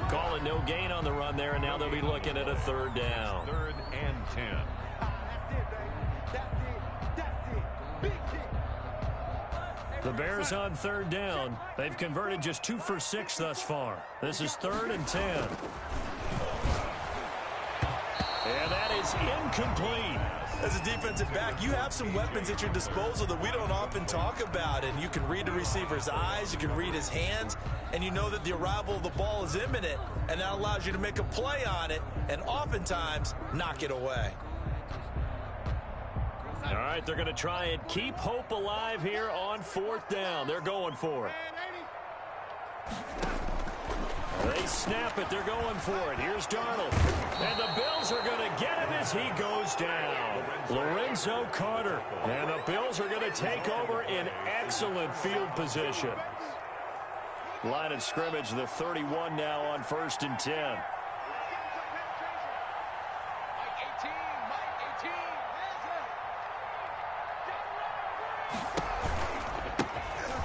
Speaker 1: Calling no gain on the run there, and now they'll be looking at a 3rd down.
Speaker 2: 3rd and 10.
Speaker 1: The Bears on 3rd down. They've converted just 2 for 6 thus far. This is 3rd and 10. And that is incomplete.
Speaker 3: As a defensive back, you have some weapons at your disposal that we don't often talk about. And you can read the receiver's eyes, you can read his hands, and you know that the arrival of the ball is imminent. And that allows you to make a play on it and oftentimes knock it away.
Speaker 1: All right, they're going to try and keep hope alive here on 4th down. They're going for it. snap it. They're going for it. Here's Darnold. And the Bills are going to get him as he goes down. Lorenzo Carter. And the Bills are going to take over in excellent field position. Line of scrimmage, the 31 now on 1st and 10.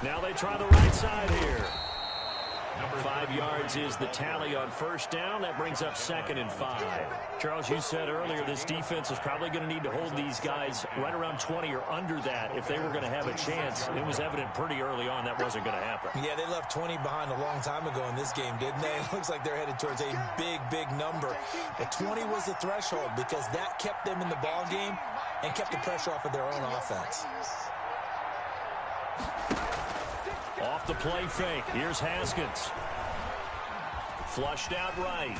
Speaker 1: Now they try the right side here. 5 yards is the tally on 1st down. That brings up 2nd and 5. Charles, you said earlier this defense is probably going to need to hold these guys right around 20 or under that if they were going to have a chance. It was evident pretty early on that wasn't going to happen.
Speaker 3: Yeah, they left 20 behind a long time ago in this game, didn't they? It looks like they're headed towards a big, big number. But 20 was the threshold because that kept them in the ball game and kept the pressure off of their own offense.
Speaker 1: Off the play fake. Here's Haskins. Flushed out right.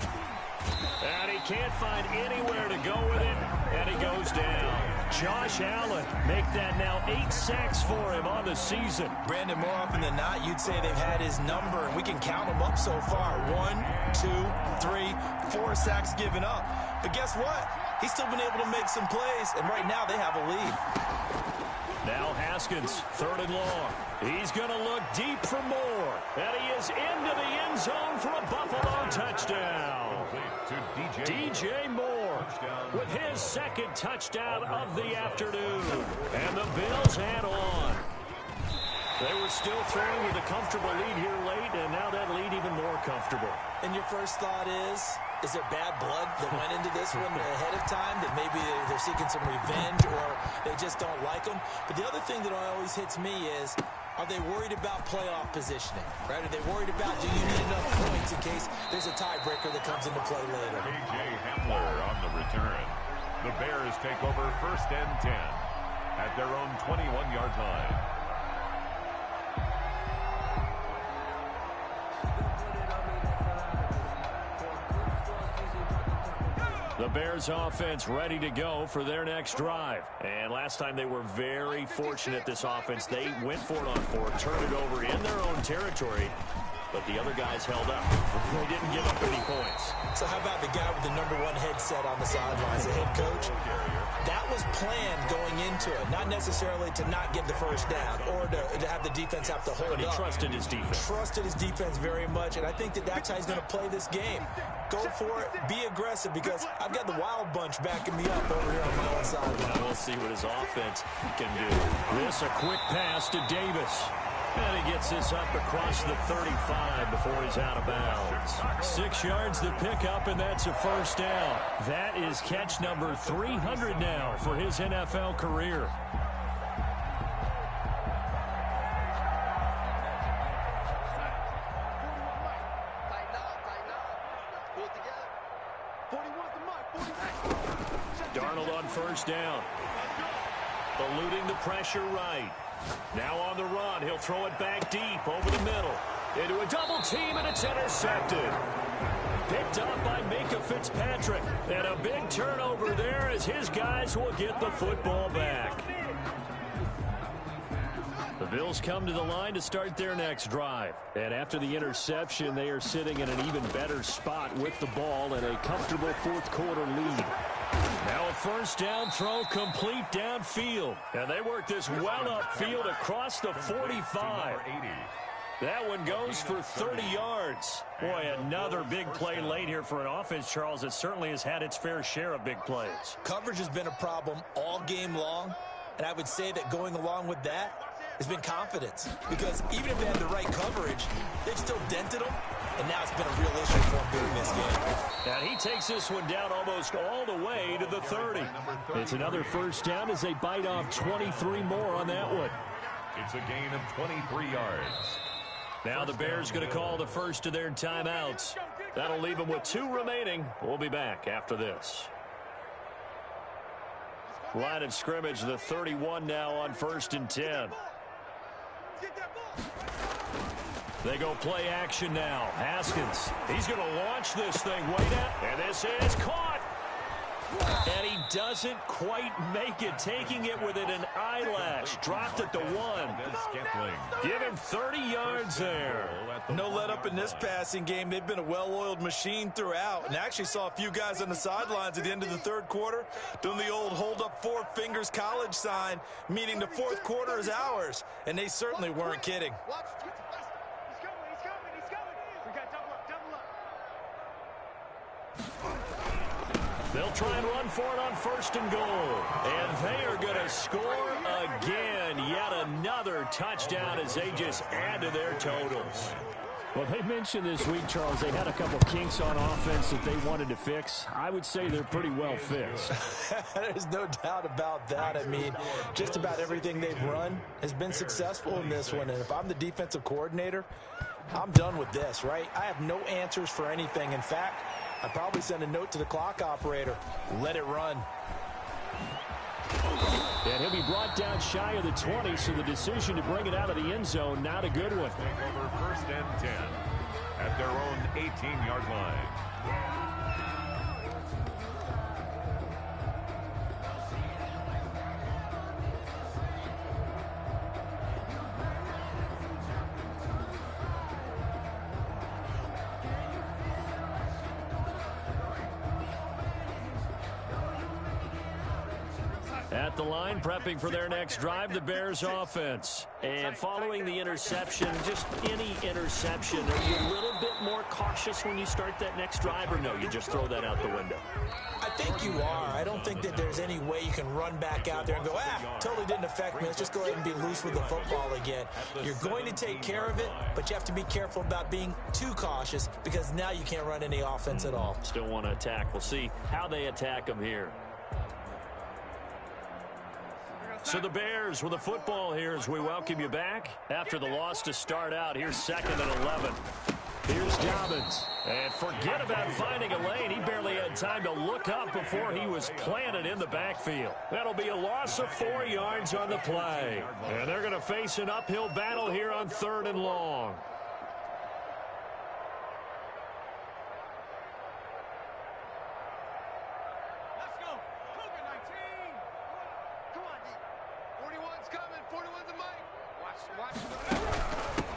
Speaker 1: And he can't find anywhere to go with it. And he goes down. Josh Allen make that now 8 sacks for him on the season.
Speaker 3: Brandon, more often than not, you'd say they've had his number, and we can count them up so far. 1, 2, 3, 4 sacks given up. But guess what? He's still been able to make some plays, and right now they have a lead.
Speaker 1: Now Haskins, 3rd and long. He's going to look deep for more. And he is into the end zone for a Buffalo touchdown. DJ Moore with his 2nd touchdown of the afternoon. And the Bills add on. They were still throwing with a comfortable lead here late, and now that lead even more comfortable.
Speaker 3: And your first thought is there bad blood that went into this one ahead of time, that maybe they're seeking some revenge or they just don't like them? But the other thing that always hits me is, are they worried about playoff positioning, right? Are they worried about, do you need enough points in case there's a tiebreaker that comes into play later?
Speaker 2: A.J. Hamler on the return. The Bears take over 1st and 10 at their own 21-yard line.
Speaker 1: The Bears offense ready to go for their next drive. And last time they were very fortunate, this offense. They went for it on 4, turned it over in their own territory, but the other guys held up. They didn't give up any points.
Speaker 3: So how about the guy with the #1 headset on the sidelines, the head coach? That was planned going into it, not necessarily to not get the first down or to have the defense have to hold up.
Speaker 1: But he trusted his defense.
Speaker 3: Trusted his defense very much, and I think that's how he's going to play this game. Go for it, be aggressive, because I've got the wild bunch backing me up over here on my own sideline.
Speaker 1: We'll see what his offense can do. This a quick pass to Davis. And he gets this up across the 35 before he's out of bounds. 6 yards the pickup, and that's a 1st down. That is catch number 300 now for his NFL career. Darnold on 1st down. Eluding the pressure right. Now on the run, he'll throw it back deep over the middle. Into a double team, and it's intercepted. Picked up by Minkah Fitzpatrick. And a big turnover there as his guys will get the football back. The Bills come to the line to start their next drive. And after the interception, they are sitting in an even better spot with the ball and a comfortable 4th quarter lead. Now a 1st down throw complete downfield. And they work this well upfield across the 45. That one goes for 30 yards. Boy, another big play late here for an offense, Charles, that certainly has had its fair share of big plays.
Speaker 3: Coverage has been a problem all game long, and I would say that going along with that has been confidence, because even if they had the right coverage, they've still dented them, and now it's been a real issue for them during this game.
Speaker 1: And he takes this one down almost all the way to the 30. It's another 1st down as they bite off 23 more on that one.
Speaker 2: It's a gain of 23 yards.
Speaker 1: Now the Bears going to call the first of their timeouts. That'll leave them with 2 remaining. We'll be back after this. Line of scrimmage, the 31 now on 1st and 10. They go play action now. Haskins, he's going to launch this thing way down. And this is caught. And he doesn't quite make it, taking it within an eyelash. Dropped at the 1. Give him 30 yards there.
Speaker 3: No let up in this passing game. They've been a well-oiled machine throughout. And actually saw a few guys on the sidelines at the end of the third quarter doing the old hold up 4 fingers college sign, meaning the fourth quarter is ours. And they certainly weren't kidding.
Speaker 4: Watch. He's coming. We got double up.
Speaker 1: They'll try and run for it on 1st and goal. And they are going to score again. Yet another touchdown as they just add to their totals.
Speaker 7: Well, they mentioned this week, Charles, they had a couple kinks on offense that they wanted to fix. I would say they're pretty well fixed.
Speaker 3: There's no doubt about that. I mean, just about everything they've run has been successful in this one. And if I'm the defensive coordinator, I'm done with this, right? I have no answers for anything. In fact, I'd probably send a note to the clock operator. Let it run.
Speaker 7: And he'll be brought down shy of the 20, so the decision to bring it out of the end zone, not a good one.
Speaker 2: Take over 1st and 10 at their own 18-yard line.
Speaker 1: At the line, prepping for their next drive, the Bears offense. And following the interception, just any interception, are you a little bit more cautious when you start that next drive, or no, you just throw that out the window?
Speaker 3: I think you are. I don't think that there's any way you can run back out there and go, totally didn't affect me. Let's just go ahead and be loose with the football again. You're going to take care of it, but you have to be careful about being too cautious because now you can't run any offense at all.
Speaker 1: Still want to attack. We'll see how they attack them here. So the Bears with the football here as we welcome you back. After the loss to start out, here's 2nd and 11. Here's Dobbins. And forget about finding a lane. He barely had time to look up before he was planted in the backfield. That'll be a loss of 4 yards on the play. And they're going to face an uphill battle here on 3rd and long.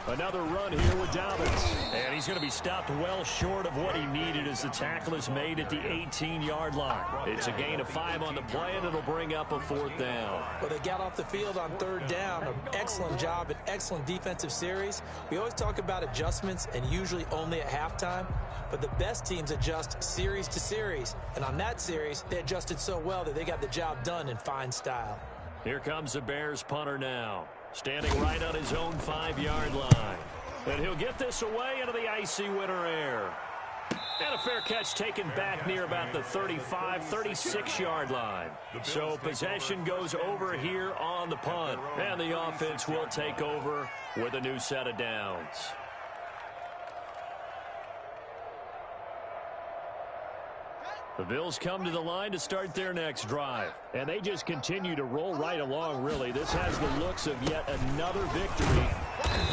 Speaker 1: Another run here with Dobbins. And he's going to be stopped well short of what he needed as the tackle is made at the 18-yard line. It's a gain of 5 on the play, and it'll bring up a 4th down.
Speaker 3: Well, they got off the field on 3rd down. An excellent job, an excellent defensive series. We always talk about adjustments, and usually only at halftime. But the best teams adjust series to series. And on that series, they adjusted so well that they got the job done in fine style.
Speaker 1: Here comes the Bears punter now. Standing right on his own 5-yard line. And he'll get this away into the icy winter air. And a fair catch taken back near about the 35, 36-yard line. So possession goes over here on the punt. And the offense will take over with a new set of downs. The Bills come to the line to start their next drive. And they just continue to roll right along, really. This has the looks of yet another victory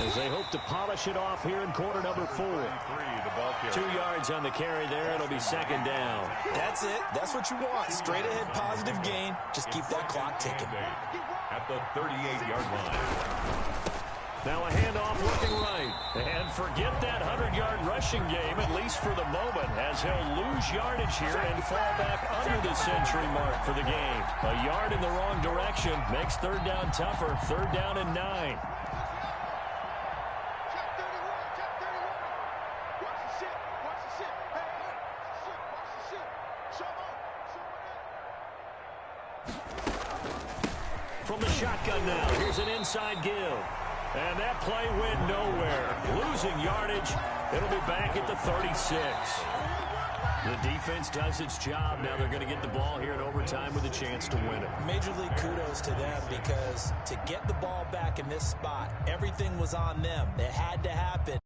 Speaker 1: as they hope to polish it off here in quarter number 4. 2 yards on the carry there. It'll be 2nd down.
Speaker 3: That's it. That's what you want. Straight ahead positive gain. Just keep that clock ticking.
Speaker 2: At the 38-yard line.
Speaker 1: Now a handoff looking right. And forget that 100-yard rushing game, at least for the moment, as he'll lose yardage here and fall back under the century mark for the game. A yard in the wrong direction makes 3rd down tougher. 3rd down and 9. From the shotgun now, here's an inside give. And that play went nowhere. Losing yardage. It'll be back at the 36. The defense does its job. Now they're going to get the ball here in overtime with a chance to win it.
Speaker 3: Major league kudos to them because to get the ball back in this spot, everything was on them. It had to happen.